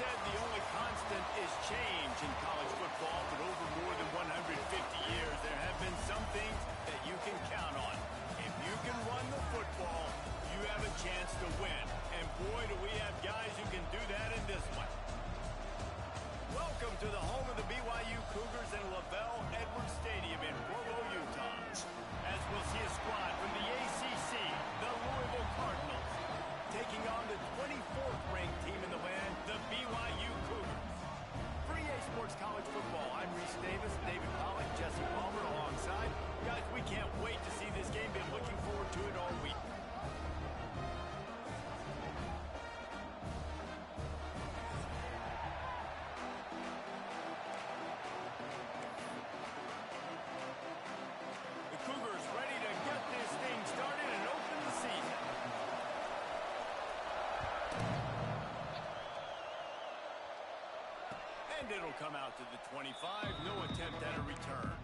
said the only constant is change in college football, but over more than 150 years, there have been some things that you can count on. If you can run the football, you have a chance to win. And boy, do we have guys who can do that in this one. Welcome to the home of the BYU Cougars in LaBelle Edwards Stadium in Provo, Utah. As we'll see a squad from the ACC, the Louisville Cardinals, taking on the 24th ranked team in the land, the BYU Cougars. For EA Sports College Football, I'm Reese Davis, David Pollock, Jesse Palmer alongside. Guys, we can't wait to see this game. Been looking forward to it all week. Cougars ready to get this thing started and open the season. And it'll come out to the 25. No attempt at a return.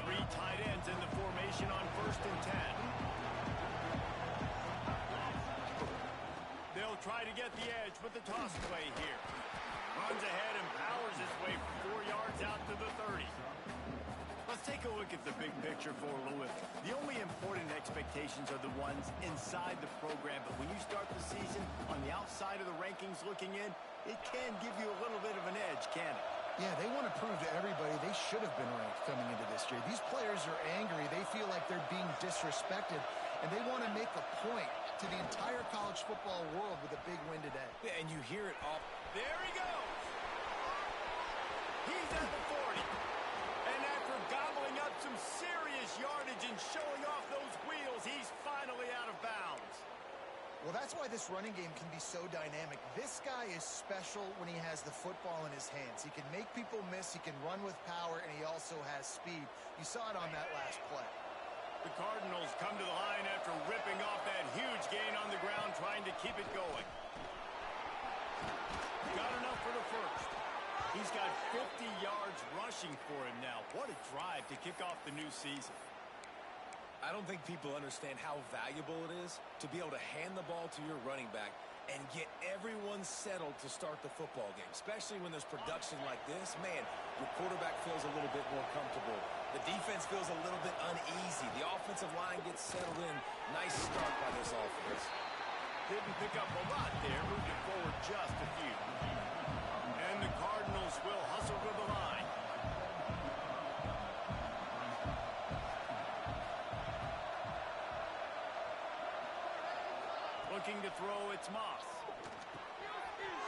Three tight ends in the formation on 1st and 10. They'll try to get the edge with the toss play here. Runs ahead and powers his way 4 yards out to the 30. Let's take a look at the big picture for Louisville. The only important expectations are the ones inside the program, but when you start the season on the outside of the rankings looking in, it can give you a little bit of an edge, can it? Yeah, they want to prove to everybody they should have been ranked coming into this year. These players are angry. They feel like they're being disrespected, and they want to make a point to the entire college football world with a big win today. Yeah, and you hear it all. There he goes. He's at the 40. And after gobbling up some serious yardage and showing off those wheels, he's finally out of bounds. Well, that's why this running game can be so dynamic. This guy is special when he has the football in his hands. He can make people miss, he can run with power, and he also has speed. You saw it on that last play. The Cardinals come to the line after ripping off that huge gain on the ground, trying to keep it going. Got enough for the first. He's got 50 yards rushing for him now. What a drive to kick off the new season. I don't think people understand how valuable it is to be able to hand the ball to your running back and get everyone settled to start the football game, especially when there's production like this. Man, your quarterback feels a little bit more comfortable. The defense feels a little bit uneasy. The offensive line gets settled in. Nice start by this offense. Didn't pick up a lot there, moved it forward just a few. And the Cardinals will hustle to the line. Looking to throw, it's Moss.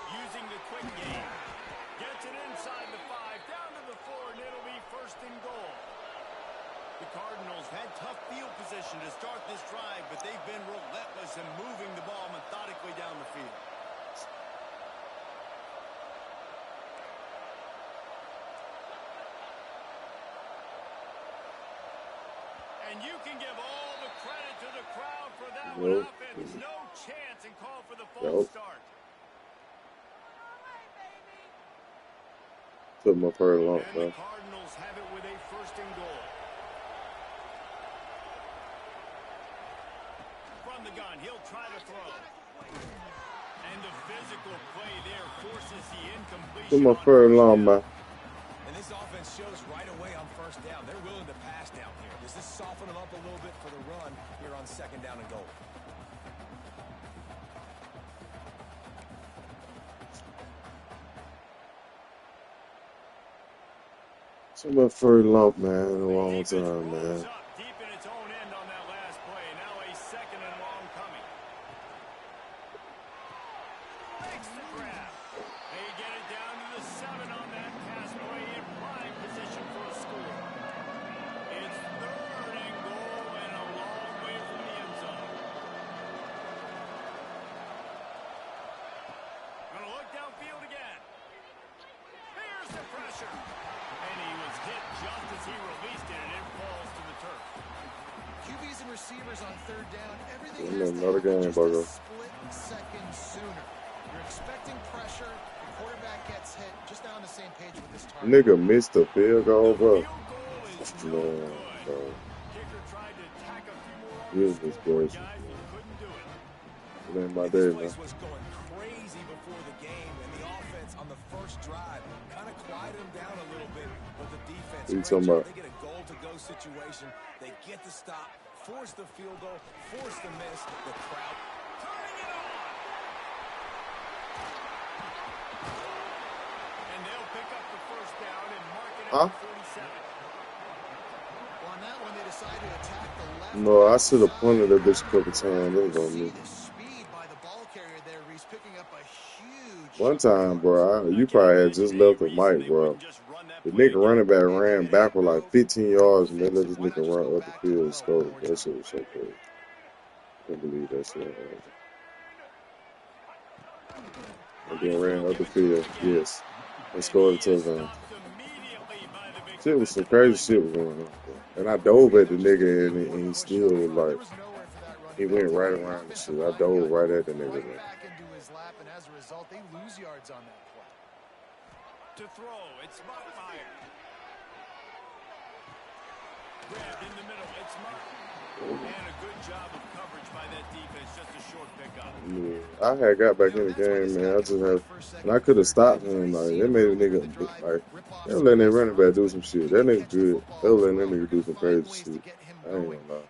Using the quick game. Gets it inside the 5, down to the 4, and it'll be 1st and goal. The Cardinals had tough field position to start this drive, but they've been relentless in moving the ball methodically down the field. And you can give all the credit to the crowd for that one. Offense, no chance, and call for the false start. Took my first long, and the Cardinals have it with a 1st and goal. From the gun, he'll try to throw. And the physical play there forces the incompletion. Took my first long, man. And this offense shows right away on 1st down. They're willing to pass down here. Does this soften them up a little bit for the run here on 2nd down and goal? Took my first long, man, in a long time, man. Deep in its own end on that last play. Now a 2nd and long coming. Makes the grab. They get it down to the 7 on that pass play in prime position for a score. It's 3rd and goal and a long way from the end zone. Gonna look downfield again. Here's the pressure. And he was hit just as he released it, and it falls to the turf. QBs and receivers on 3rd down, everything Another has to happen game, just Burger. a split second sooner. You're expecting pressure. If quarterback gets hit, just not on the same page with this target. Nigga missed the field goal, bro. Field goal is no Man, good. bro. Kicker tried to tack a few more on the Goodness scoreboard, gracious, guys, man. and couldn't do it. It ain't my And this day, man. place was going crazy before the game, and the offense on the first drive kind of quieted them down a little bit, but the defense, What you great talking job. about? They get a goal-to-go situation. They get the stop, force the field goal, force the miss. The crowd turning it on. And they'll pick up the first down and mark it Huh? at 47. Well, on that one, they decided to attack the left. No, I should have punted that bitch a couple times. That was on See me. the speed by the ball carrier there, Reese, picking up a huge One chunk of time, yards. bro, you probably had just left the mic, bro. The nigga running back ran backward like 15 yards, and they let this nigga run up the field and score. That shit was so crazy. Can't believe that shit. And then ran up the field, yes, and scored a touchdown. Shit was some crazy shit was going on, bro. And I dove at the nigga, and he still was like, he went right around the shit. I dove right at the nigga, man. Back into his lap, and as a result, they lose yards on that play. To throw, it's Mockmeyer. Grabbed in the middle, it's Mock. And a good job of coverage by that defense, just a short pickup. Yeah, I had got back in the game, man. I just had, and I could have stopped him. Like, they made a nigga, like, they were letting that running back do some shit. That nigga good. They were letting that nigga do some crazy shit. I ain't gonna lie.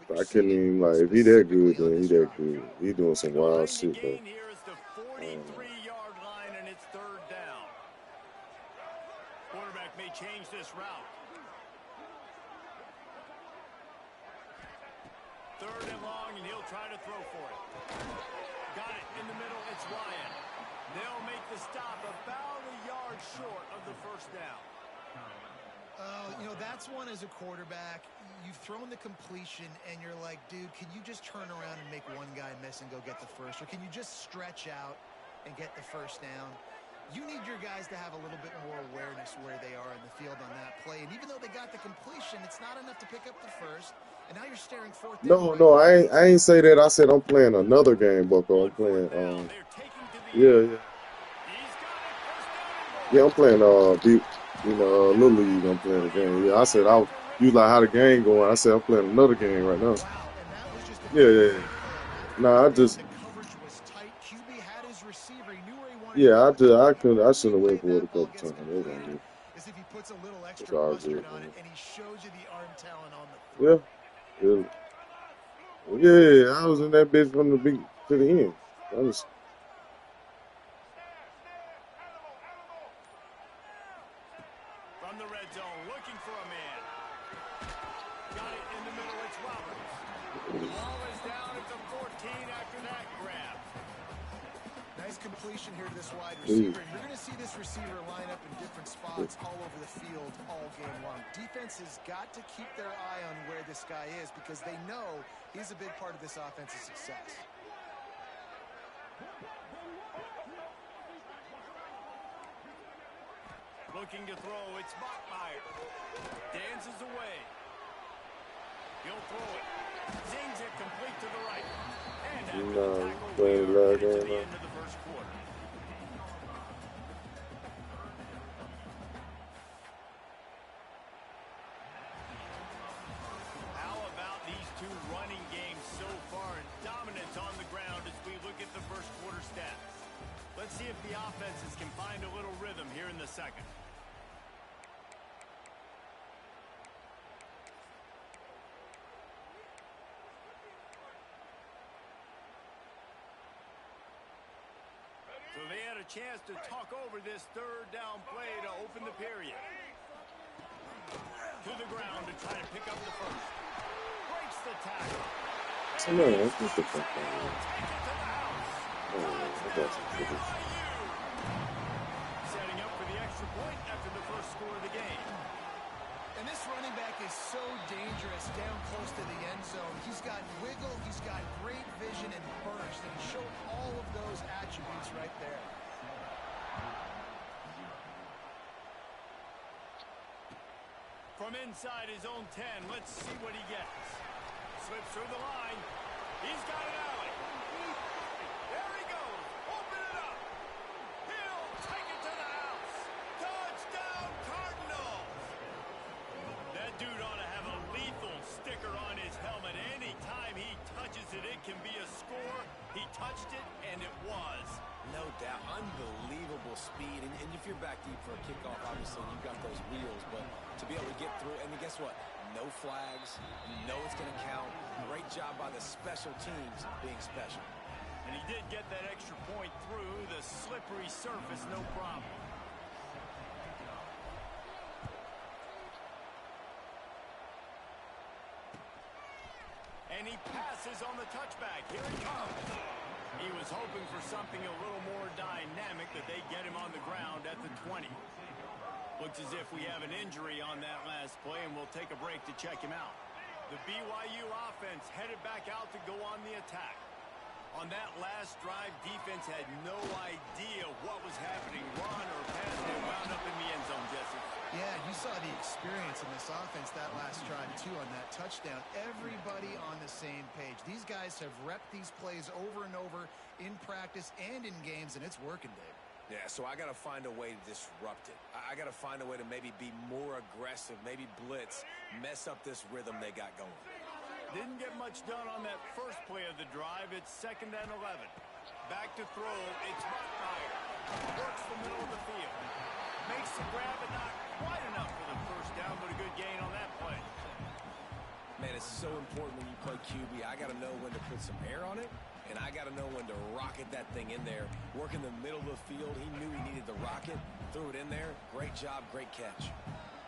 But I couldn't even, like, if he that good, then he that good. He doing some wild shit, though. Here is the 43-yard line, and it's third down. Quarterback may change this route. Third and long, and he'll try to throw for it. Got it in the middle. It's Ryan. They'll make the stop about a yard short of the first down. You know, that's one as a quarterback. You've thrown the completion, and you're like, dude, can you just turn around and make one guy miss and go get the first? Or can you just stretch out and get the first down? You need your guys to have a little bit more awareness where they are in the field on that play. And even though they got the completion, it's not enough to pick up the first. And now you're staring fourth down. No, I ain't say that. I said I'm playing another game, Bucko. I'm playing, yeah. Yeah, I'm playing, Little League. I'm playing a game. Yeah, I said, you like how the game going. I said, I'm playing another game right now. Yeah. Nah, I just, yeah, I shouldn't have went for it a couple times. As if he puts a little It's extra all mustard good, on man. it, and he shows you the arm talent on the throw. Yeah, I was in that bitch from the beginning to the end. I was, From the red zone, looking for a man. Got it in the middle, it's Roberts. The ball is down at the 14 after that grab. Nice completion here to this wide receiver. And you're going to see this receiver line up in different spots all over the field all game long. Defense has got to keep their eye on where this guy is because they know he's a big part of this offense's success. Looking to throw, it's Mockmeyer. Dances away. He'll throw it. Zings it complete to the right. And after the tackle, we're headed to the end of the first quarter. How about these two running games so far and dominance on the ground as we look at the first quarter stats? Let's see if the offenses can find a little rhythm here in the second. So they had a chance to talk over this third down play to open the period. To the ground to try to pick up the first. Breaks the tackle. no, that's just the fuck Take it to the house. Setting up for the extra point after the first score of the game. And this running back is so dangerous down close to the end zone. He's got wiggle, he's got great vision and burst, and he showed all of those attributes right there. From inside his own 10, let's see what he gets. Slips through the line. He's got an alley. There he goes. Open it up. can be a score. He touched it, and it was. No doubt. Unbelievable speed. And if you're back deep for a kickoff, obviously you've got those wheels. But to be able to get through, and then guess what? No flags. You know it's going to count. Great job by the special teams being special. And he did get that extra point through the slippery surface, no problem. And he passes on the touchback. Here he comes. He was hoping for something a little more dynamic, that they get him on the ground at the 20. Looks as if we have an injury on that last play, and we'll take a break to check him out. The BYU offense headed back out to go on the attack. On that last drive, defense had no idea what was happening. Run or pass, they wound up in the end zone, Jesse. Yeah, you saw the experience in this offense that last drive, too, on that touchdown. Everybody on the same page. These guys have repped these plays over and over in practice and in games, and it's working, Dave. Yeah, so I got to find a way to disrupt it. I got to find a way to maybe be more aggressive, maybe blitz, mess up this rhythm they got going. Didn't get much done on that first play of the drive. It's 2nd and 11. Back to throw. It's Rottweiler. Works the middle of the field. Makes the grab, but not quite enough for the first down, but a good gain on that play. Man, it's so important when you play QB. I got to know when to put some air on it, and I got to know when to rocket that thing in there. Work in the middle of the field. He knew he needed the rocket. Threw it in there. Great job. Great catch.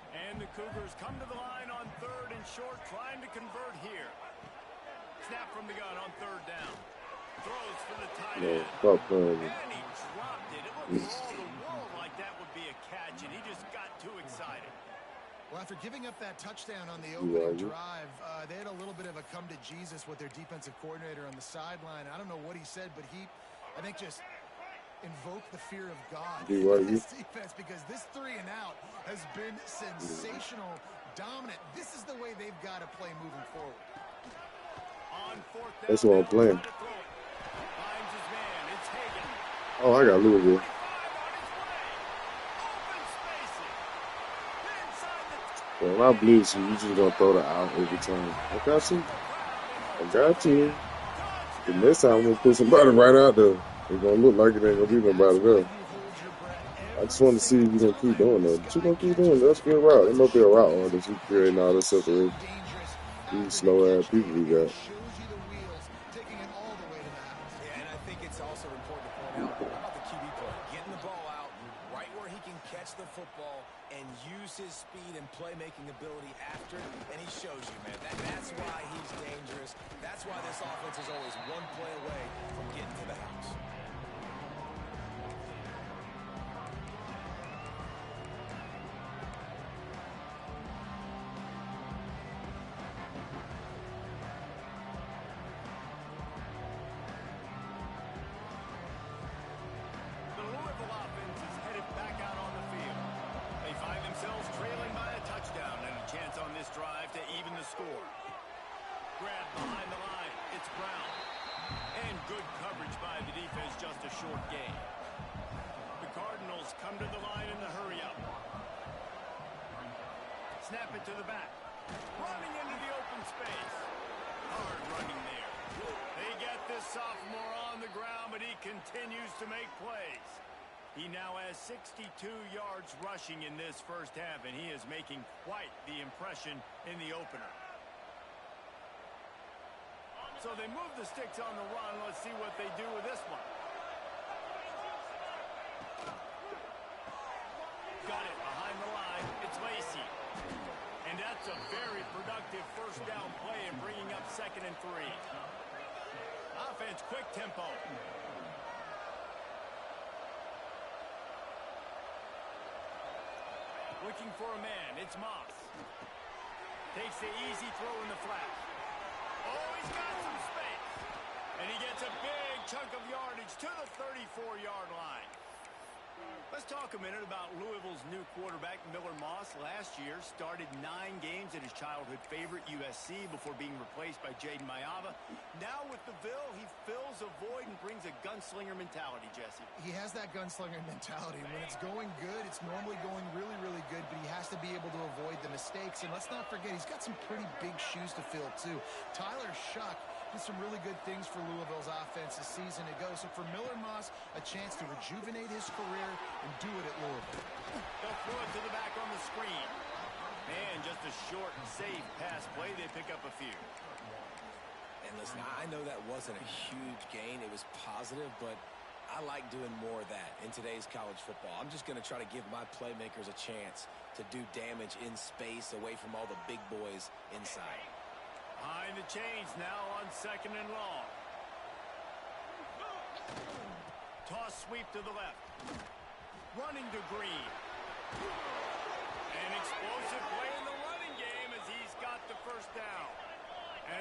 And the Cougars come to the line on 3rd and short, trying to convert here. Snap from the gun on 3rd down. Throws for the tight end. And he dropped it. It looked for all the world like that would be a catch, and he just got too excited. Well, after giving up that touchdown on the opening drive, they had a little bit of a come to Jesus with their defensive coordinator on the sideline. I don't know what he said, but he, I think, just invoke the fear of God in this defense, because this 3 and out has been sensational, dominant. This is the way they've got to play moving forward. On 4th down, that's what I'm playing. Finds his man. It's Hagan. Oh, I got Louisville. When I blitz you, just gonna throw the out every time. I got you. I got you. The next time I'm gonna put somebody right out there. It's gonna look like it ain't gonna be nobody there. I just want to see if you're gonna keep doing that. But you gonna keep doing that. That's a good route. There must be a route on that you creating all this separation. These slow ass people we got. Yeah, and I think it's also important to point out about the QB play. Getting the ball out right where he can catch the football and use his speed and playmaking ability after, and he shows you, man. That's why he's dangerous. That's why this offense is always one play away from getting to the house. The Louisville offense is headed back out on the field. They find themselves trailing by a touchdown and a chance on this drive to even the score. Grab behind the line. It's Brown. And good coverage by the defense, just a short gain. The Cardinals come to the line in the hurry-up. Snap it to the back. Running into the open space. Hard running there. They get this sophomore on the ground, but he continues to make plays. He now has 62 yards rushing in this first half, and he is making quite the impression in the opener. So they move the sticks on the run. Let's see what they do with this one. Got it behind the line. It's Lacey. And that's a very productive first down play in bringing up 2nd and 3. Offense, quick tempo. Looking for a man. It's Moss. Takes the easy throw in the flat. Oh, he's got some space. And he gets a big chunk of yardage to the 34-yard line. Let's talk a minute about Louisville's new quarterback, Miller Moss. Last year, started 9 games at his childhood favorite, USC, before being replaced by Jaden Mayava. Now with the Ville, he fills a void and brings a gunslinger mentality, Jesse. He has that gunslinger mentality. When it's going good, it's normally going really, really good, but he has to be able to avoid the mistakes. And let's not forget, he's got some pretty big shoes to fill, too. Tyler Shuck Did some really good things for Louisville's offense a season ago. So for Miller Moss, a chance to rejuvenate his career and do it at Louisville. They'll throw it to the back on the screen. Man, just a short, safe pass play. They pick up a few. And listen, I know that wasn't a huge gain. It was positive, but I like doing more of that in today's college football. I'm just going to try to give my playmakers a chance to do damage in space away from all the big boys inside. Behind the chains now on 2nd and long. Toss sweep to the left. Running to Green. An explosive play in the running game as he's got the first down.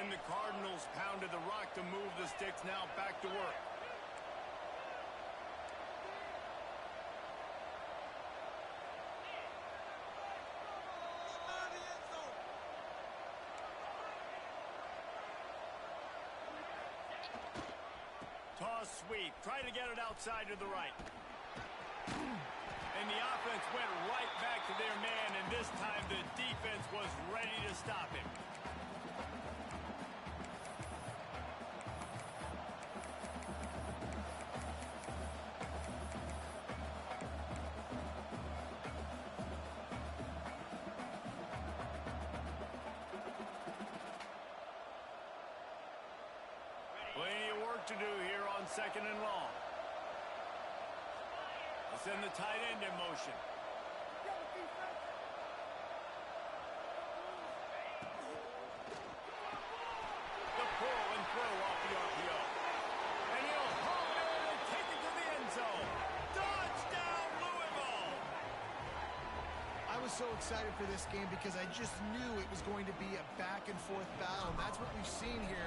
And the Cardinals pounded the rock to move the sticks now back to work. Toss sweep. Try to get it outside to the right. And the offense went right back to their man, and this time the defense was ready to stop him. Plenty of work to do here on 2nd and long. They'll send the tight end in motion. The pull and throw off the RPO. And he'll haul it in and take it to the end zone. Touchdown, Louisville! I was so excited for this game because I just knew it was going to be a back-and-forth battle. And that's what we've seen here.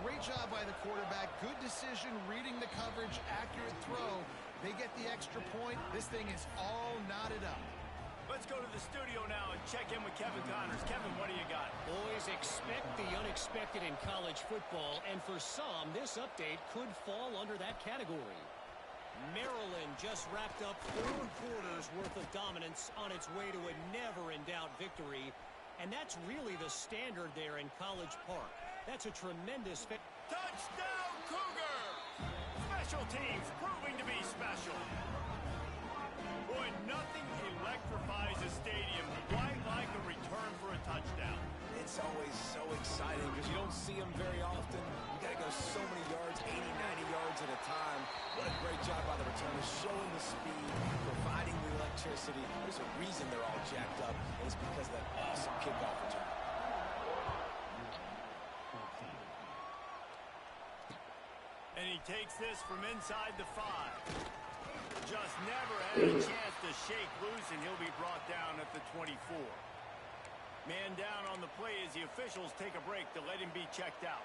Great job by the quarterback. Good decision, reading the coverage, accurate throw. They get the extra point. This thing is all knotted up. Let's go to the studio now and check in with Kevin Connors. Kevin, what do you got? Boys, expect the unexpected in college football, and for some, this update could fall under that category. Maryland just wrapped up 4 quarters worth of dominance on its way to a never-in-doubt victory, and that's really the standard there in College Park. That's a tremendous... Touchdown, Cougar! Special teams proving to be special. Boy, nothing electrifies a stadium quite like a return for a touchdown. It's always so exciting because you don't see them very often. You got to go so many yards, 80, 90 yards at a time. What a great job by the returners, showing the speed, providing the electricity. There's a reason they're all jacked up, and it's because of that awesome kickoff return. And he takes this from inside the 5. Just never had a chance to shake loose, and he'll be brought down at the 24. Man down on the play as the officials take a break to let him be checked out.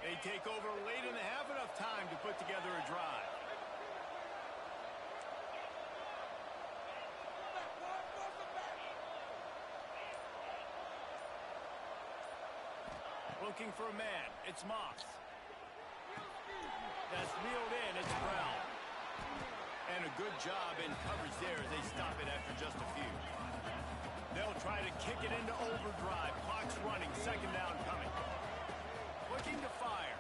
They take over late and have enough time to put together a drive. Looking for a man. It's Moss. That's reeled in. It's Brown. And a good job in coverage there as they stop it after just a few. They'll try to kick it into overdrive. Clock's running. 2nd down coming. Looking to fire.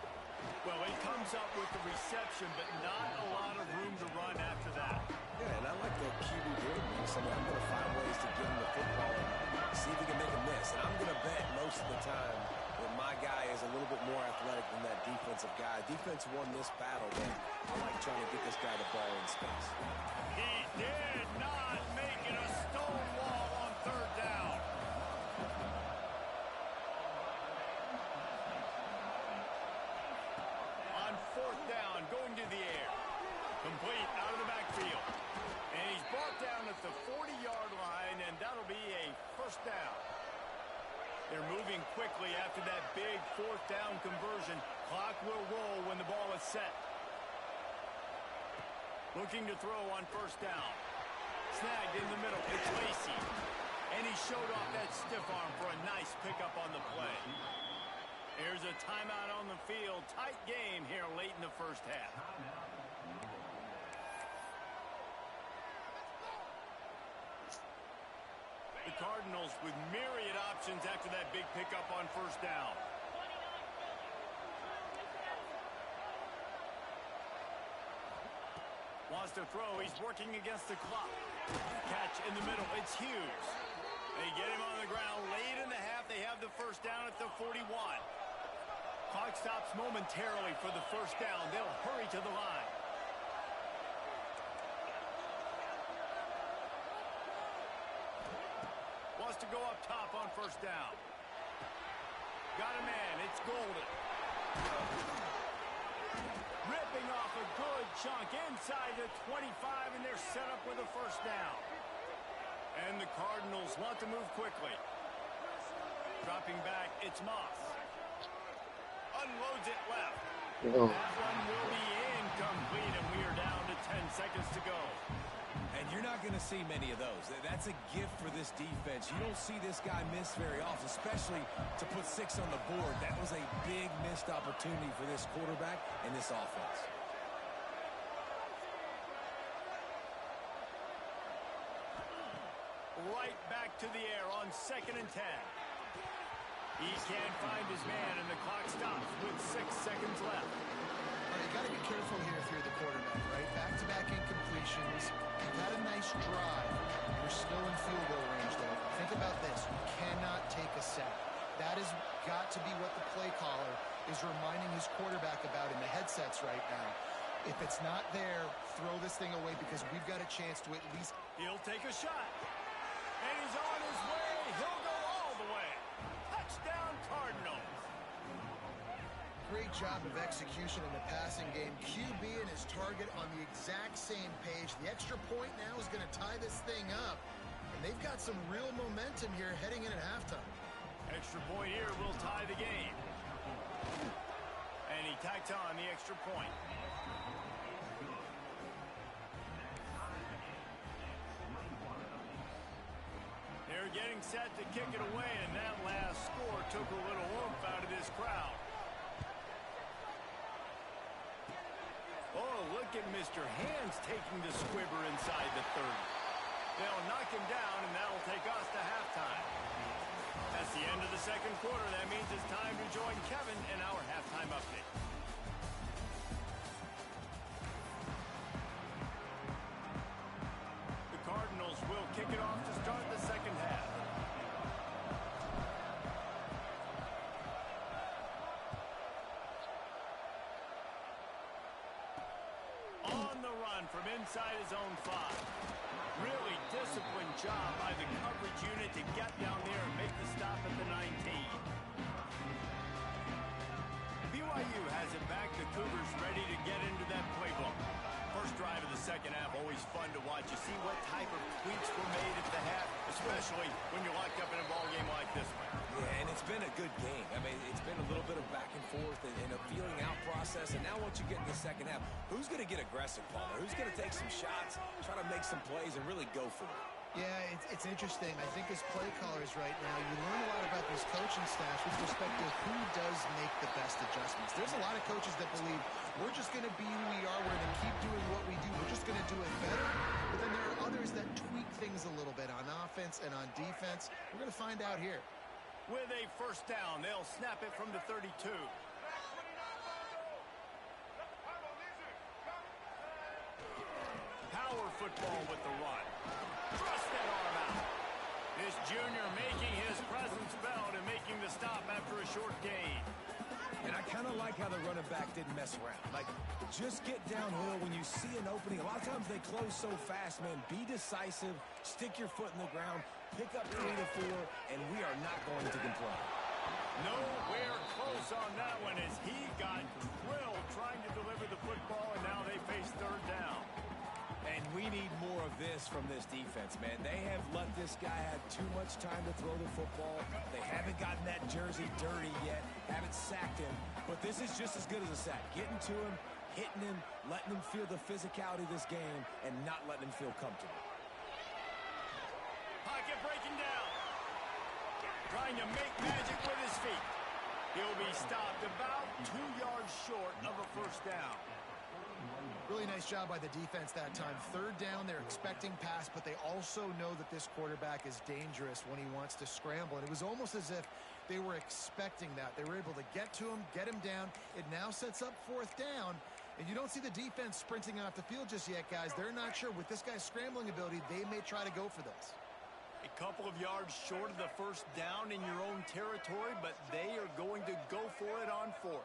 Well, he comes up with the reception, but not a lot of room to run after that. Yeah, and I like the QB doing this. I mean, I'm going to find ways to get him the football and see if he can make a miss. And I'm going to bet most of the time that my guy is a little bit more athletic than that defensive guy. Defense won this battle, but I like trying to get this guy the ball in space. He did not make it a stone wall on 3rd down. On 4th down, going to the air. Complete out of the backfield. And he's brought down at the 40-yard line, and that'll be a 1st down. They're moving quickly after that big 4th down conversion. Clock will roll when the ball is set. Looking to throw on 1st down. Snagged in the middle. It's Lacey. And he showed off that stiff arm for a nice pickup on the play. Here's a timeout on the field. Tight game here late in the 1st half. Cardinals with myriad options after that big pickup on first down. Wants to throw. He's working against the clock. Catch in the middle. It's Hughes. They get him on the ground. Late in the half, they have the first down at the 41. Clock stops momentarily for the first down. They'll hurry to the line. Wants to go up top on first down. Got a man. It's Golden. Ripping off a good chunk inside the 25, and they're set up with a first down. And the Cardinals want to move quickly. Dropping back, it's Moss. Unloads it left. Oh. That one will be incomplete, and we are down to 10 seconds to go. And you're not going to see many of those. That's a gift for this defense. You don't see this guy miss very often, especially to put 6 on the board. That was a big missed opportunity for this quarterback and this offense. Right back to the air on 2nd and 10. He can't find his man, and the clock stops with 6 seconds left. You got to be careful here if you're the quarterback, right? Back-to-back incompletions. You've had a nice drive. You're still in field goal range, though. Think about this. You cannot take a sack. That has got to be what the play caller is reminding his quarterback about in the headsets right now. If it's not there, throw this thing away because we've got a chance to at least... He'll take a shot. And he's on his way. He'll go all the way. Touchdown, Cardinals. Great job of execution in the passing game. QB and his target on the exact same page. The extra point now is going to tie this thing up. And they've got some real momentum here heading in at halftime. Extra point here will tie the game. And he tacks on the extra point. They're getting set to kick it away, and that last score took a little oomph out of this crowd. Oh, look at Mr. Hands taking the squibber inside the 30. They'll knock him down, and that'll take us to halftime. That's the end of the second quarter. That means it's time to join Kevin in our halftime update. The Cardinals will kick it off to start the second half. On the run from inside his own 5. Really disciplined job by the coverage unit to get down there and make the stop at the 19. BYU has it back. The Cougars ready to get into that playbook. First drive of the second half, always fun to watch. You see what type of tweaks were made at the half, especially when you're locked up in a ball game like this one. Yeah, and it's been a good game. I mean, it's been a little bit of back and forth and a feeling out process. And now once you get in the second half, who's going to get aggressive, Palmer? Who's going to take some shots, try to make some plays, and really go for it? Yeah, it's interesting. I think as play callers right now, you learn a lot about these coaching staffs with respect to who does make the best adjustments. There's a lot of coaches that believe we're just going to be who we are. We're going to keep doing what we do. We're just going to do it better. But then there are others that tweak things a little bit on offense and on defense. We're going to find out here. With a first down, they'll snap it from the 32. Power football with the run. Thrust that arm out. This junior making his presence felt and making the stop after a short gain. And I kind of like how the running back didn't mess around. Like, just get downhill when you see an opening. A lot of times they close so fast, man. Be decisive, stick your foot in the ground, pick up 3 to 4, and we are not going to complain. Nowhere close on that one as he got drilled trying to deliver the football, and now they face third down. And we need more of this from this defense, man. They have let this guy have too much time to throw the football. They haven't gotten that jersey dirty yet, haven't sacked him. But this is just as good as a sack. Getting to him, hitting him, letting him feel the physicality of this game, and not letting him feel comfortable. Pocket breaking down. Trying to make magic with his feet. He'll be stopped about 2 yards short of a first down. Really nice job by the defense that time. Third down, they're expecting pass, but they also know that this quarterback is dangerous when he wants to scramble. And it was almost as if they were expecting that. They were able to get to him, get him down. It now sets up fourth down. And you don't see the defense sprinting off the field just yet, guys. They're not sure. With this guy's scrambling ability, they may try to go for this. A couple of yards short of the first down in your own territory, but they are going to go for it on fourth.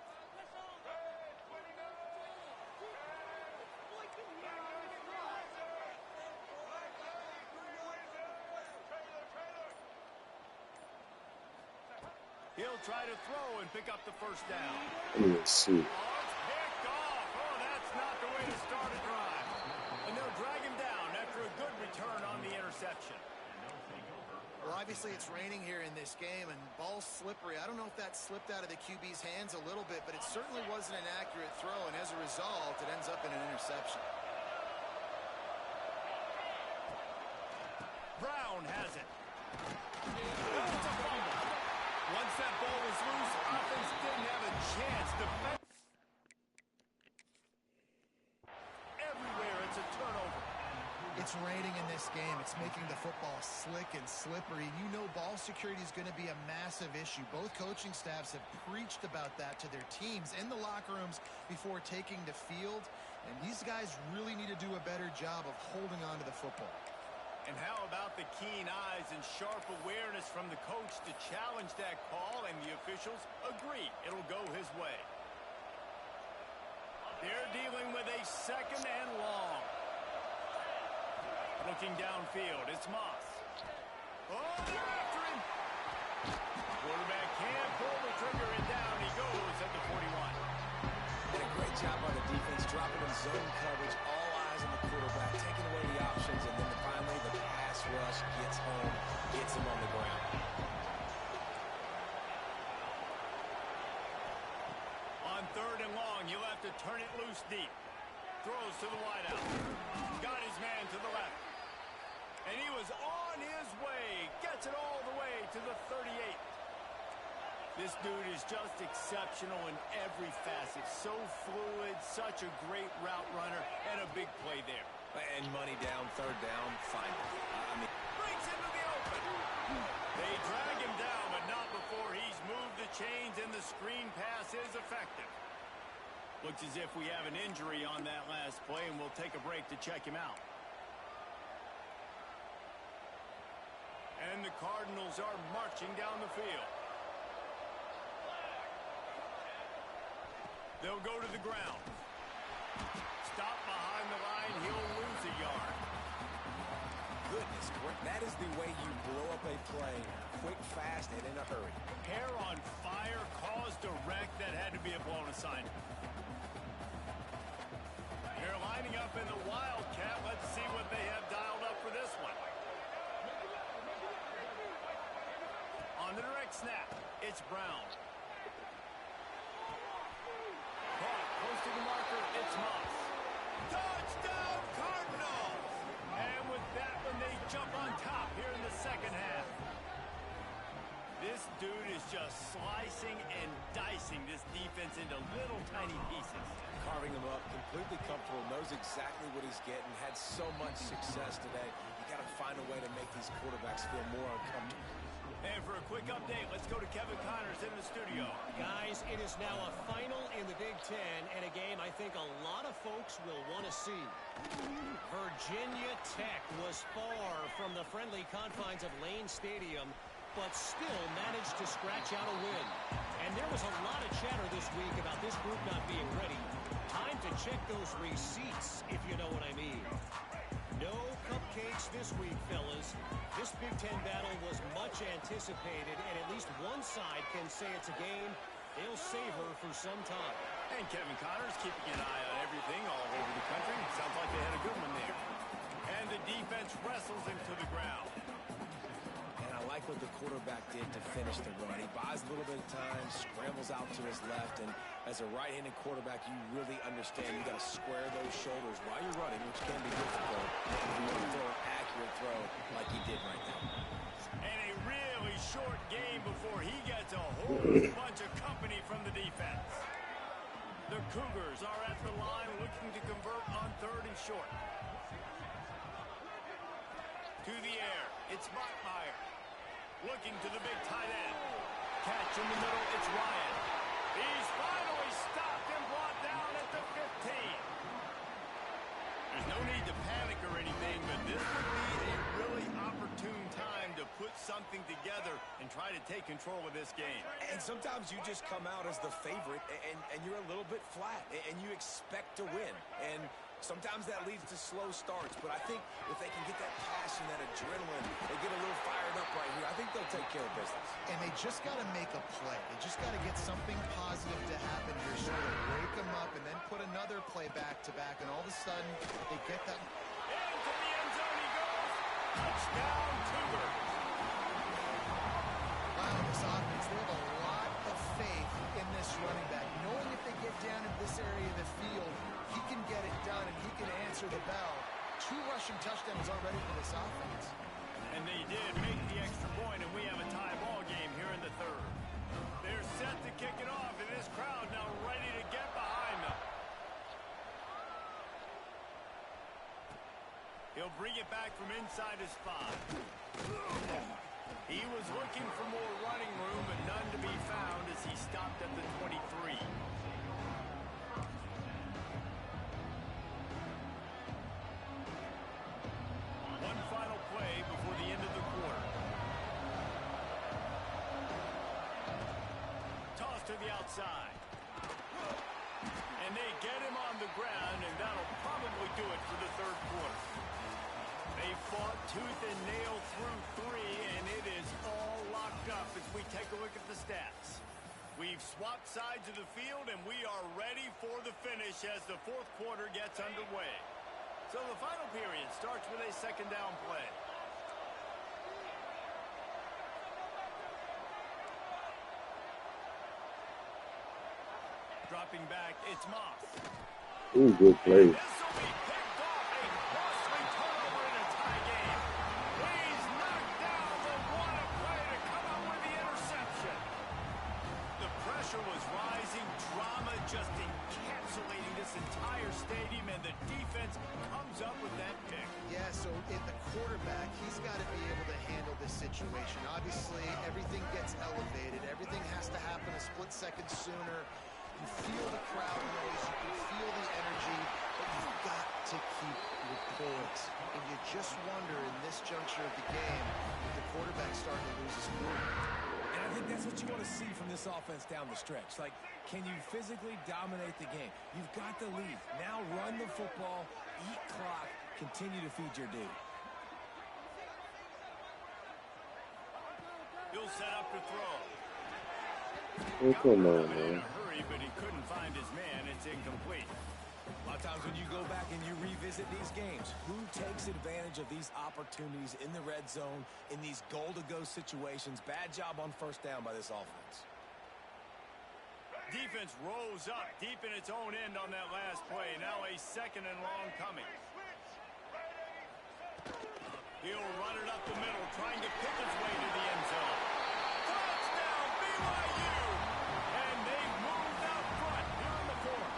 He'll try to throw and pick up the first down. Let's see. Oh, it's picked off. Oh, that's not the way to start a drive. And they'll drag him down after a good return on the interception. Well, obviously it's raining here in this game, and ball's slippery. I don't know if that slipped out of the QB's hands a little bit, but it certainly wasn't an accurate throw, and as a result, it ends up in an interception. Brown has it. Oh, it's a fumble. Once that ball was loose, offense didn't have a chance to defend. Everywhere, it's a turnover. It's raining in this game. It's making the football slick and slippery. You know ball security is going to be a massive issue. Both coaching staffs have preached about that to their teams in the locker rooms before taking the field. And these guys really need to do a better job of holding on to the football. And how about the keen eyes and sharp awareness from the coach to challenge that call, and the officials agree it'll go his way. They're dealing with a second and long. Looking downfield, it's Moss. Oh, they're after him. Quarterback can't pull the trigger, and down he goes at the 41. And a great job by the defense, dropping in zone coverage, all eyes on the quarterback, taking away the options, and then finally the pass rush gets home, gets him on the ground. On third and long, you'll have to turn it loose deep. Throws to the wideout. Got his man to the left. And he was on his way. Gets it all the way to the 38. This dude is just exceptional in every facet. So fluid, such a great route runner, and a big play there. And money down, third down, finally. Breaks into the open. They drag him down, but not before he's moved the chains, and the screen pass is effective. Looks as if we have an injury on that last play, and we'll take a break to check him out. And the Cardinals are marching down the field. They'll go to the ground. Stop behind the line. He'll lose a yard. Goodness, that is the way you blow up a play. Quick, fast, and in a hurry. Hair on fire, caused a wreck that had to be a blown assignment. They're lining up in the Wildcat. Let's see what they have dialed up for this one. On the direct snap, it's Brown. Caught, close to the marker, it's Moss. Touchdown, Cardinals! And with that one, they jump on top here in the second half. This dude is just slicing and dicing this defense into little tiny pieces. Carving him up, completely comfortable, knows exactly what he's getting, had so much success today. You got to find a way to make these quarterbacks feel more uncomfortable. And for a quick update, let's go to Kevin Connors in the studio. Guys, it is now a final in the Big Ten, and a game I think a lot of folks will want to see. Virginia Tech was far from the friendly confines of Lane Stadium, but still managed to scratch out a win. And there was a lot of chatter this week about this group not being ready. Time to check those receipts, if you know what I mean. No cupcakes this week, fellas. This Big Ten battle was much anticipated, and at least one side can say it's a game they'll savor for some time. And Kevin Connors keeping an eye on everything all over the country. Sounds like they had a good one there. And the defense wrestles him to the ground. And I like what the quarterback did to finish the run. He buys a little bit of time, scrambles out to his left, and as a right-handed quarterback, you really understand you got to square those shoulders while you're running, which can be difficult. You want to throw an accurate throw like he did right now. And a really short game before he gets a whole bunch of company from the defense. The Cougars are at the line looking to convert on third and short. To the air. It's Bachmeyer. Looking to the big tight end. Catch in the middle. It's Ryan. He's finally stopped and brought down at the 15. There's no need to panic or anything, but this would be a really opportune time to put something together and try to take control of this game. And sometimes you just come out as the favorite, and you're a little bit flat, and you expect to win. And sometimes that leads to slow starts, but I think if they can get that passion, that adrenaline, they get a little fired up right here, I think they'll take care of business. And they just got to make a play. They just got to get something positive to happen here, sort of wake them up and then put another play back-to-back, and all of a sudden they get that. Into the end zone he goes. Touchdown, Cougar. Wow, this offense, they have a lot of faith in this running back, knowing if they get down in this area of the field, he can get it done and he can answer the bell. 2 rushing touchdowns already for this offense. And they did make the extra point, and we have a tie ball game here in the third. They're set to kick it off, and this crowd now ready to get behind them. He'll bring it back from inside his 5. He was looking for more running room, but none to be found as he stopped at the 23. One final play before the end of the quarter. Toss to the outside. And they get him on the ground, and that'll probably do it for the third quarter. They fought tooth and nail through 3, and it is all locked up as we take a look at the stats. We've swapped sides of the field, and we are ready for the finish as the fourth quarter gets underway. So the final period starts with a second down play. Dropping back, it's Moss. Ooh, good play. This will be picked off. A costly turnover in a tie game. He's knocked down the one play to come up with the interception. The pressure was rising. Drama just encapsulating this entire stadium, and the defense comes up with that pick. Yeah, so in the quarterback, he's got to be able to handle this situation. Obviously, everything gets elevated. Everything has to happen a split second sooner. You feel the crowd noise, you can feel the energy, but you've got to keep your poise. And you just wonder in this juncture of the game if the quarterback's starting to lose his cool. And I think that's what you want to see from this offense down the stretch. Like, can you physically dominate the game? You've got the lead. Now run the football, eat clock, continue to feed your dude. He'll set up to throw. Oh, come on, man. But he couldn't find his man. It's incomplete. A lot of times when you go back and you revisit these games, who takes advantage of these opportunities in the red zone, in these goal-to-go situations? Bad job on first down by this offense. Defense rose up deep in its own end on that last play. Now a second and long coming. He'll run it up the middle, trying to pick his way to the end zone. Touchdown, BYU! And they've moved out front here in the fourth.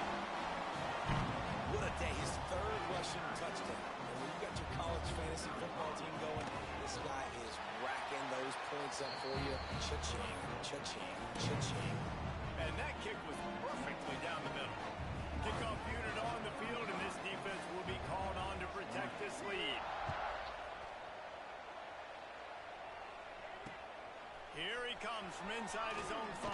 What a day. His third rushing touchdown. And when you got your college fantasy football team going, this guy is racking those points up for you. Cha-ching, cha-ching, cha-ching. And that kick was perfectly down the middle. Kickoff unit on the field, and this defense will be called on to protect this lead. Here he comes from inside his own 5.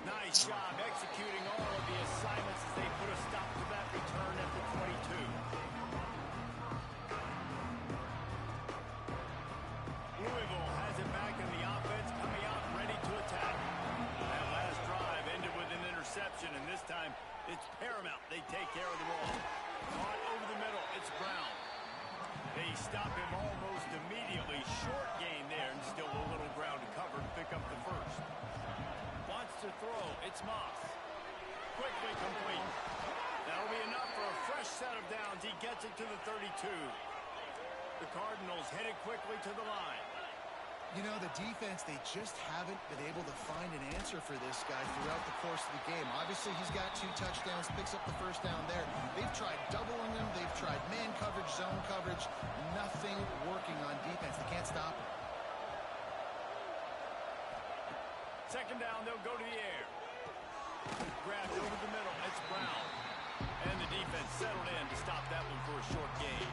Nice job executing all of the assignments as they put a stop to that return at the 22. Louisville has it back in the offense, coming out ready to attack. That last drive ended with an interception, and this time it's paramount they take care of the ball. Caught over the middle, it's Brown. They stop him almost immediately. Short gain there, and still a little ground to cover to pick up the first. Wants to throw, it's Moss. Quickly complete. That'll be enough for a fresh set of downs. He gets it to the 32. The Cardinals headed quickly to the line. You know, the defense, they just haven't been able to find an answer for this guy throughout the course of the game. Obviously, he's got 2 touchdowns, picks up the first down there. They've tried doubling him. They've tried man coverage, zone coverage. Nothing working on defense. They can't stop him. Second down, they'll go to the air. Grabbed over the middle. It's Brown. And the defense settled in to stop that one for a short gain.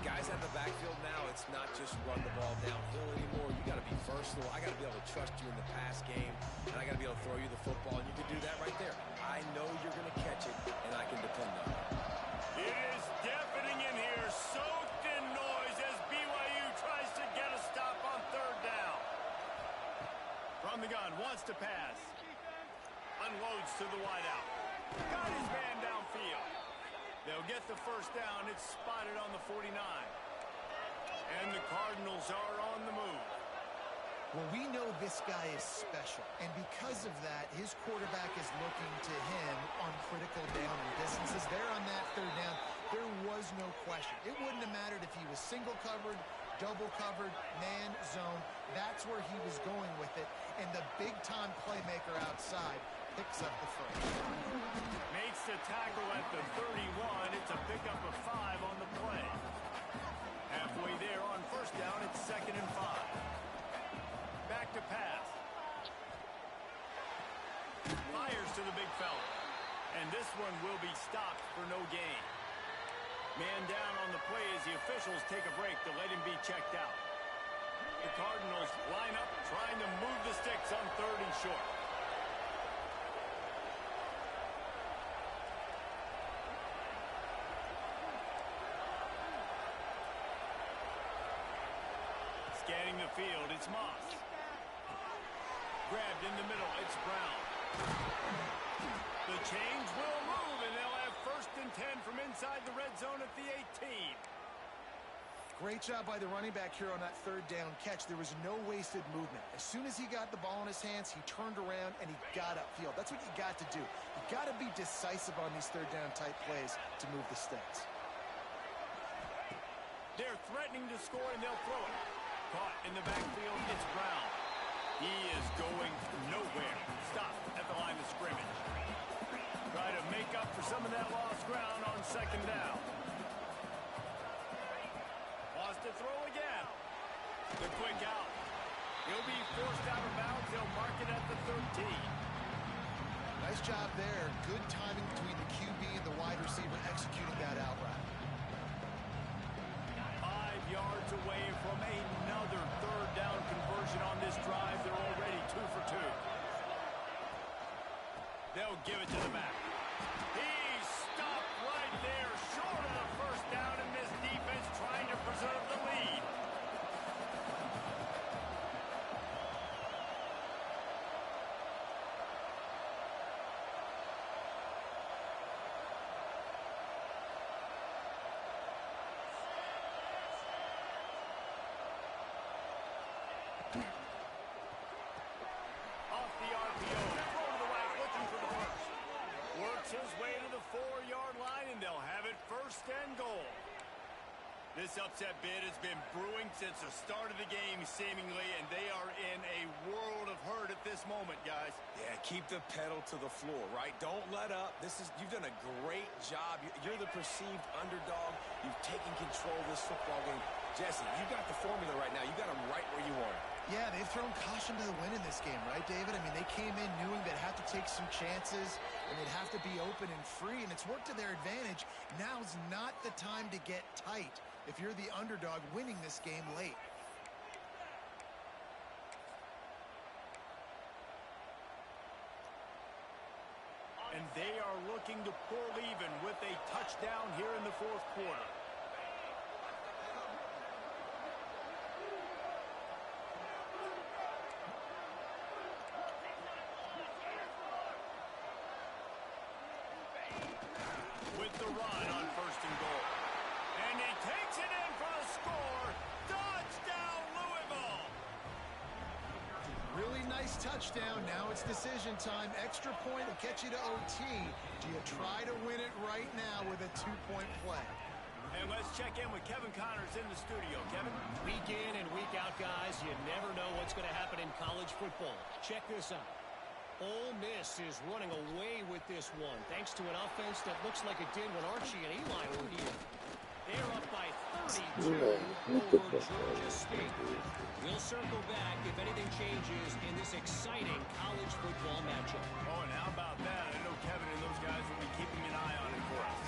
Guys out of the backfield now, it's not just run the ball downhill anymore. You got to be versatile. I got to be able to trust you in the pass game, and I got to be able to throw you the football, and you can do that right there. I know you're going to catch it, and I can depend on it. It is deafening in here, soaked in noise as BYU tries to get a stop on third down. From the gun, wants to pass. Unloads to the wideout. Got his man downfield. They'll get the first down. It's spotted on the 49. And the Cardinals are on the move. Well, we know this guy is special. And because of that, his quarterback is looking to him on critical down and distances. There on that third down, there was no question. It wouldn't have mattered if he was single covered, double covered, man, zone. That's where he was going with it. And the big-time playmaker outside picks up the first. Makes the tackle at the 31. It's a pickup of 5 on the play. Halfway there on first down, it's 2nd and 5. Back to pass. Fires to the big fella. And this one will be stopped for no gain. Man down on the play as the officials take a break to let him be checked out. The Cardinals line up trying to move the sticks on 3rd and short. Scanning the field, it's Moss. Grabbed in the middle, it's Brown. The change will move, and they'll have 1st and 10 from inside the red zone at the 18. Great job by the running back here on that 3rd down catch. There was no wasted movement. As soon as he got the ball in his hands, he turned around and he got upfield. That's what you got to do. You got to be decisive on these 3rd down type plays to move the sticks. They're threatening to score, and they'll throw it. Caught in the backfield, it's Brown. He is going nowhere. Stopped at the line of scrimmage. Try to make up for some of that lost ground on 2nd down. Wants to throw again. The quick out. He'll be forced out of bounds. They'll mark it at the 13. Nice job there. Good timing between the QB and the wide receiver executing that out route. 5 yards away from another 3rd down conversion on this drive. They're already 2 for 2. They'll give it to the back. He's stopped right there, short of the 1st down, and this defense trying to preserve the lead. Off the RPO, throw to the right, looking for the first. Works his way to the 4-yard line, and they'll have it 1st and goal. This upset bid has been brewing since the start of the game, seemingly, and they are in a world of hurt at this moment, guys. Yeah, keep the pedal to the floor, right? Don't let up. You've done a great job. You're the perceived underdog. You've taken control of this football game. Jesse, you got the formula right now. You got them right where you want it. Yeah, they've thrown caution to the wind in this game, right, David? I mean, they came in knowing they'd have to take some chances, and they'd have to be open and free, and it's worked to their advantage. Now's not the time to get tight if you're the underdog winning this game late. And they are looking to pull even with a touchdown here in the 4th quarter. With the run on 1st and goal. And he takes it in for a score. Touchdown, Louisville! Really nice touchdown. Now it's decision time. Extra point will get you to OT. Do you try to win it right now with a 2-point play? And let's check in with Kevin Connors in the studio. Kevin? Week in and week out, guys, you never know what's going to happen in college football. Check this out. Ole Miss is running away with this one, thanks to an offense that looks like it did when Archie and Eli were here. They're up by 32 over Georgia State. We'll circle back if anything changes in this exciting college football matchup. Oh, and how about that? I know Kevin and those guys will be keeping an eye on it for us.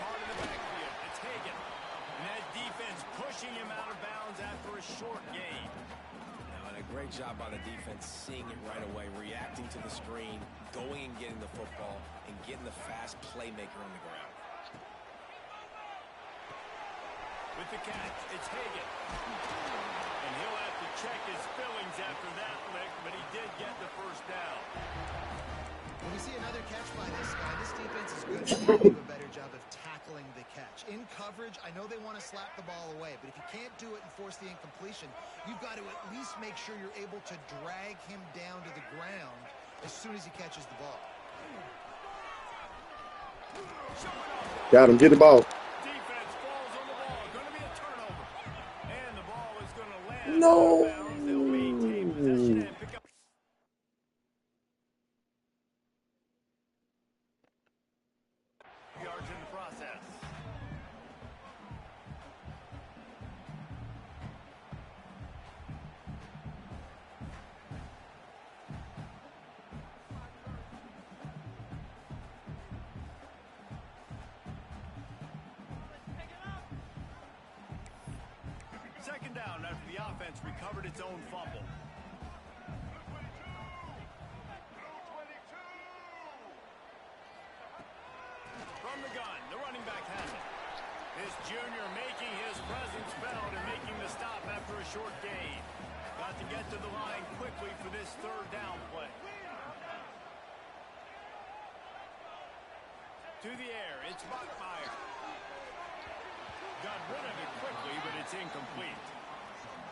Part of the backfield. It's Hagan. And that defense pushing him out of bounds after a short gain. And a great job by the defense seeing it right away, reacting to the screen, going and getting the football, and getting the fast playmaker on the ground. With the catch, it's Hagan. And he'll have to check his fillings after that lick, but he did get the first down. When we see another catch by this guy, this defense is good to do a better job of tackling the catch. In coverage, I know they want to slap the ball away, but if you can't do it and force the incompletion, you've got to at least make sure you're able to drag him down to the ground as soon as he catches the ball. Got him. Get the ball. Defense falls on the ball. Going to be a turnover. And the ball is going to land. No. They'll maintain possession and pick up. Yards in the process. Second down after the offense recovered its own fumble. From the gun, the running back has it. This junior making his presence felt and making the stop after a short gain. Got to get to the line quickly for this third down play. To the air, it's Bachmeier. Got rid of it quickly, but it's incomplete.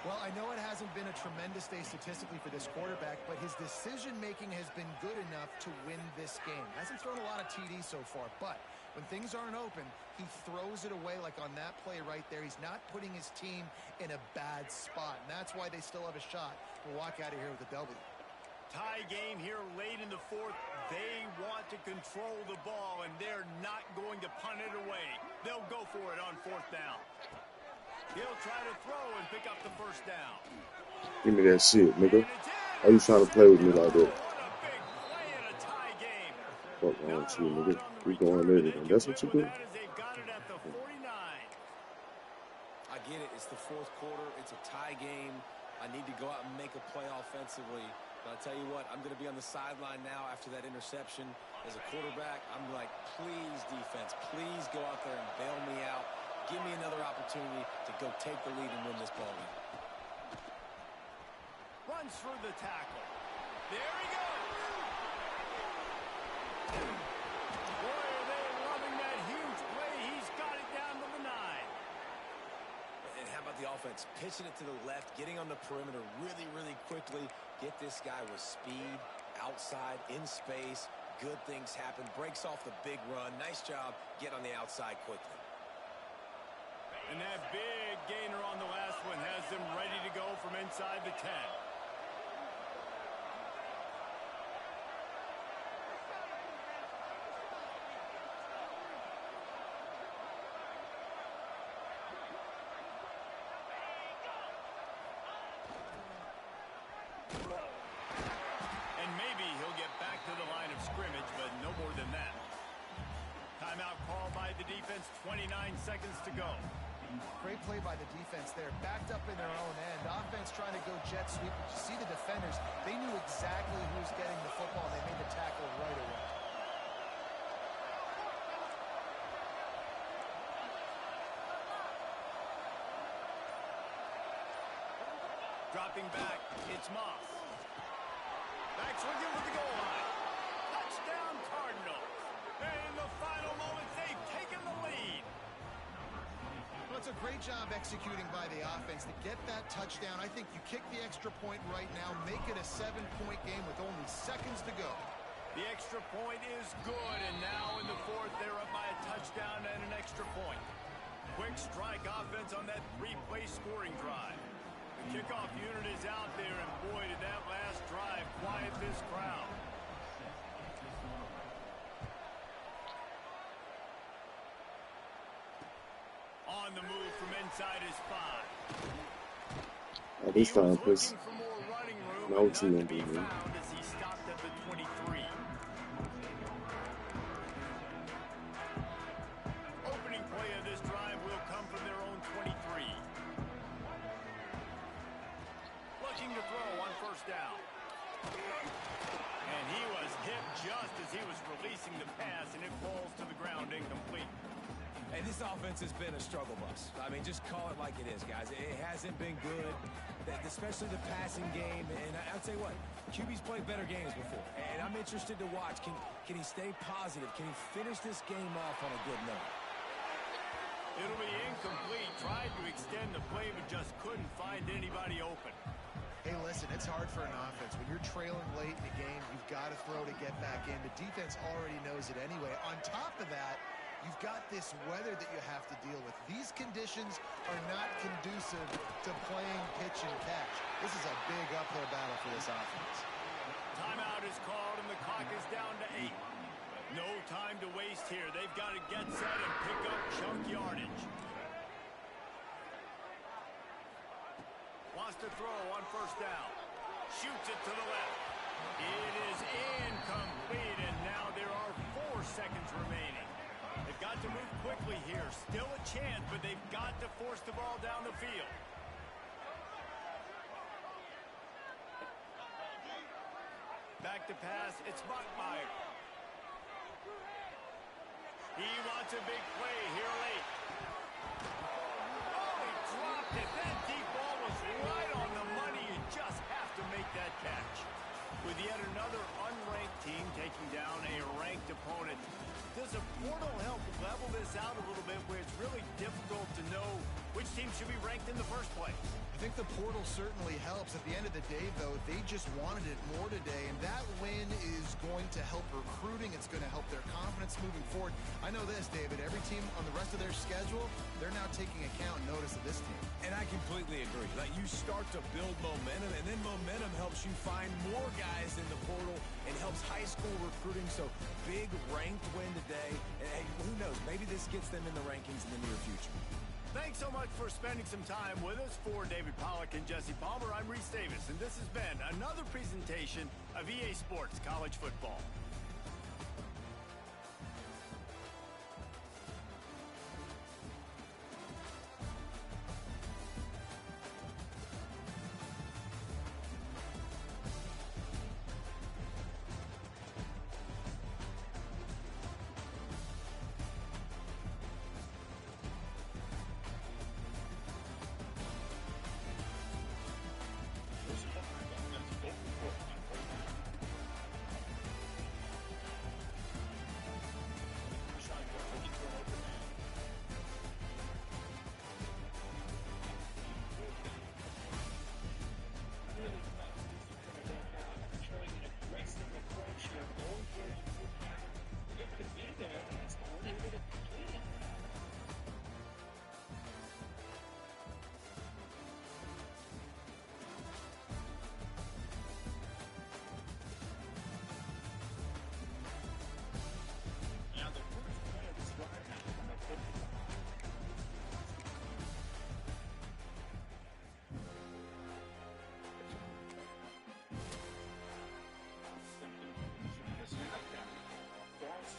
Well, I know it hasn't been a tremendous day statistically for this quarterback, but his decision-making has been good enough to win this game. Hasn't thrown a lot of TDs so far, but when things aren't open, he throws it away like on that play right there. He's not putting his team in a bad spot, and that's why they still have a shot to walk out of here with a W. Tie game here late in the fourth. They want to control the ball, and they're not going to punt it away. They'll go for it on fourth down. He'll try to throw and pick up the first down. Give me that shit, nigga. Why you trying to play with me like that? What a big play in a tie game. Fuck wrong with you, nigga. We going everything. That's what you do? They got it at the 49. I get it. It's the fourth quarter. It's a tie game. I need to go out and make a play offensively. But I'll tell you what, I'm going to be on the sideline now after that interception. As a quarterback, I'm like, please, defense, please go out there and bail me out. Give me another opportunity to go take the lead and win this ball game. Runs for the tackle. There he goes. Boy, are they loving that huge play. He's got it down to the 9. And how about the offense? Pitching it to the left, getting on the perimeter really, really quickly. Get this guy with speed, outside, in space. Good things happen. Breaks off the big run. Nice job getting on the outside quickly. And that big gainer on the last one has them ready to go from inside the 10. And maybe he'll get back to the line of scrimmage, but no more than that. Timeout called by the defense, 29 seconds to go. Great play by the defense there. Backed up in their own end. Offense trying to go jet sweep. But you see the defenders, they knew exactly who was getting the football. They made the tackle right away. Dropping back, it's Moss. Back swinging with the goal line. Touchdown Cardinals. And in the final moments, they've taken the lead. Well, it's a great job executing by the offense to get that touchdown. I think you kick the extra point right now, make it a 7-point game with only seconds to go. The extra point is good, and now in the fourth, they're up by a touchdown and an extra point. Quick strike offense on that three-play scoring drive. The kickoff unit is out there, and boy, did that last drive quiet this crowd. On the move from inside his 5. This time, Chris, Chris. no team to be found as he stopped at the 23. Opening play of this drive will come from their own 23. Looking to throw on first down. And he was hit just as he was releasing the pass, and it falls to the ground incomplete. Hey, this offense has been a struggle bus. I mean, just call it like it is, guys. It hasn't been good, especially the passing game. And I'll tell you what, QB's played better games before. And I'm interested to watch. Can he stay positive? Can he finish this game off on a good note? It'll be incomplete. Tried to extend the play, but just couldn't find anybody open. Hey, listen, it's hard for an offense. When you're trailing late in the game, you've got to throw to get back in. The defense already knows it anyway. On top of that, you've got this weather that you have to deal with. These conditions are not conducive to playing pitch and catch. This is a big uphill battle for this offense. Timeout is called, and the clock is down to 8. No time to waste here. They've got to get set and pick up chunk yardage. Wants to throw on first down. Shoots it to the left. It is incomplete, and now there are 4 seconds remaining. They've got to move quickly here. Still a chance, but they've got to force the ball down the field. Back to pass. It's Buckmeyer. He wants a big play here late. Oh, he dropped it. That deep ball was right on the money. You just have to make that catch. With yet another unranked team taking down a ranked opponent, does a portal help level this out a little bit where it's really difficult to know which team should be ranked in the first place? I think the portal certainly helps. At the end of the day, though, they just wanted it more today, and that win is going to help recruiting. It's going to help their confidence moving forward. I know this, David. Every team on the rest of their schedule, they're now taking account and notice of this team. And I completely agree. Like, you start to build momentum, and then momentum helps you find more guys in the portal and helps high school recruiting. So, big ranked win today. And hey, who knows? Maybe this gets them in the rankings in the near future. Thanks so much for spending some time with us. For David Pollack and Jesse Palmer, I'm Reese Davis, and this has been another presentation of EA Sports College Football.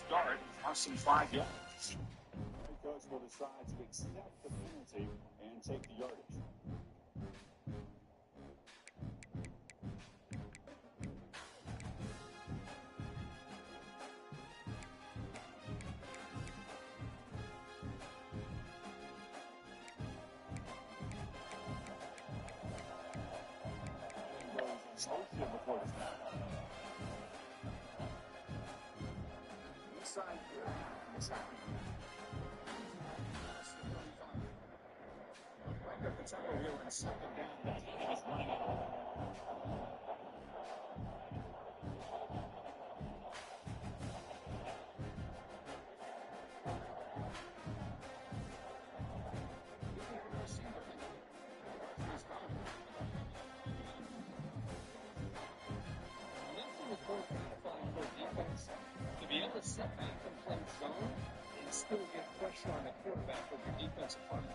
Start plus 5 yards. The coach will decide to accept the penalty and take the yardage. Before the snap. Inside here. Inside. Right up the tempo here and second down. He's running it. sit back and play zone and still get pressure on the quarterback with your defensive front.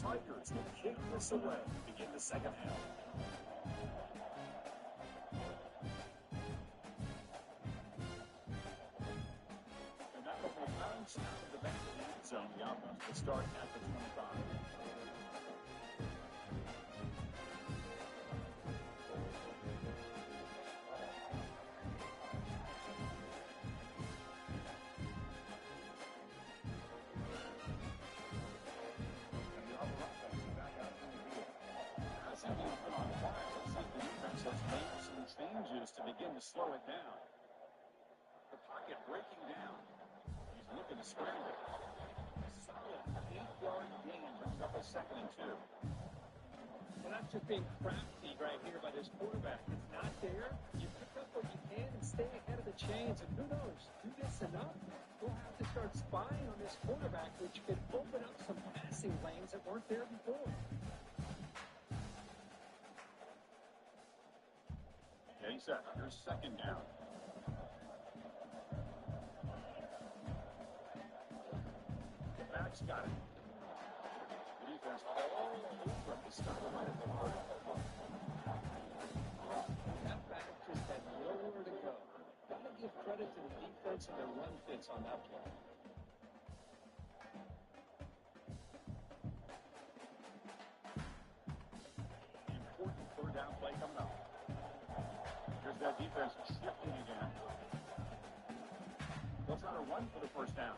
Tigers will kick this away to begin the second half. And that will bounce out of the back of the end zone. The offense will start at the 25. Changes to begin to slow it down. The pocket breaking down. He's looking to scramble. Solid 8-yard gain brings up a 2nd and 2. Well, that's just being crafty right here by this quarterback. It's not there. You pick up what you can and stay ahead of the chains. And who knows, do this enough, we'll have to start spying on this quarterback, which could open up some passing lanes that weren't there before. He's set. Here's 2nd down. The back's got it. The defense all over the sideline of the park. That back just had nowhere to go. Gotta give credit to the defense and their run fits on that play. Important 3rd down play coming up. Here's that defense shifting again. They'll try to run for the 1st down.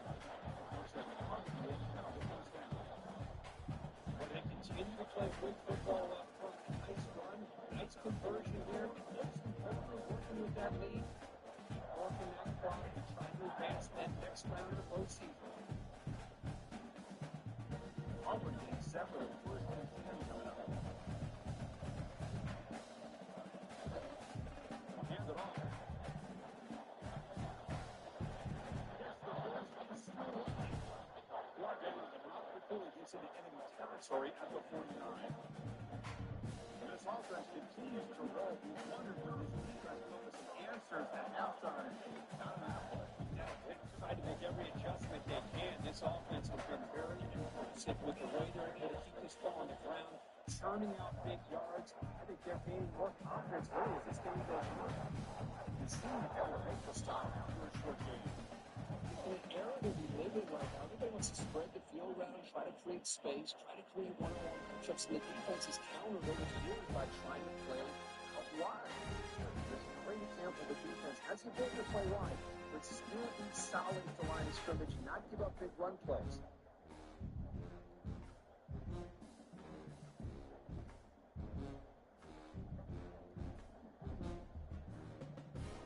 But they continue to play good football up front. Nice run, nice conversion here. Most importantly, working with that lead, working that clock, trying to advance that next round of the postseason. Auburn getting set for the 1st and 10 coming up. Hands it off. Gets into enemy territory at the 49. And this offense continues to roll. We wondered where this defense come with some answers at halftime. Not an outlet. Yeah, they tried to make every adjustment they can. This offense has been very impressive with the way they're able to keep this ball on the ground, churning out big yards. I think they're gaining more confidence early as this game goes on. You see the elevate the stop after a short game. In an era that we live in right now, everybody wants to spread the field around, try to create space, try to create one-on-one matchups, and the defense is countered over the years by trying to play out wide. This is a great example of the defense has the ability to play wide, but still be solid at the line of scrimmage, not give up big run plays.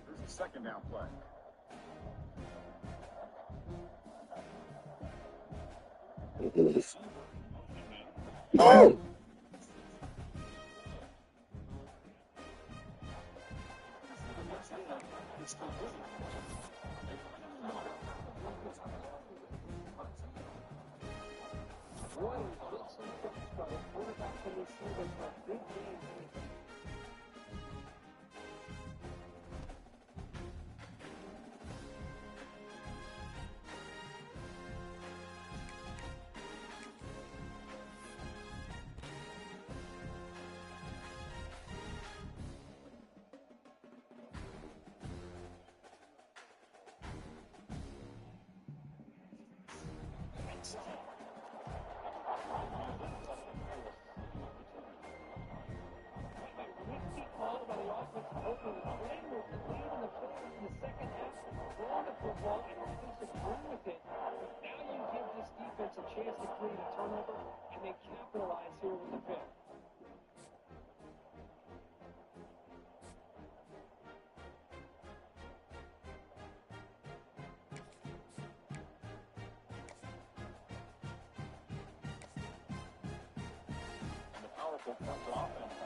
Here's the 2nd down play. Oh! A chance to create a turnover and they capitalize here with the pick. And the powerful front offense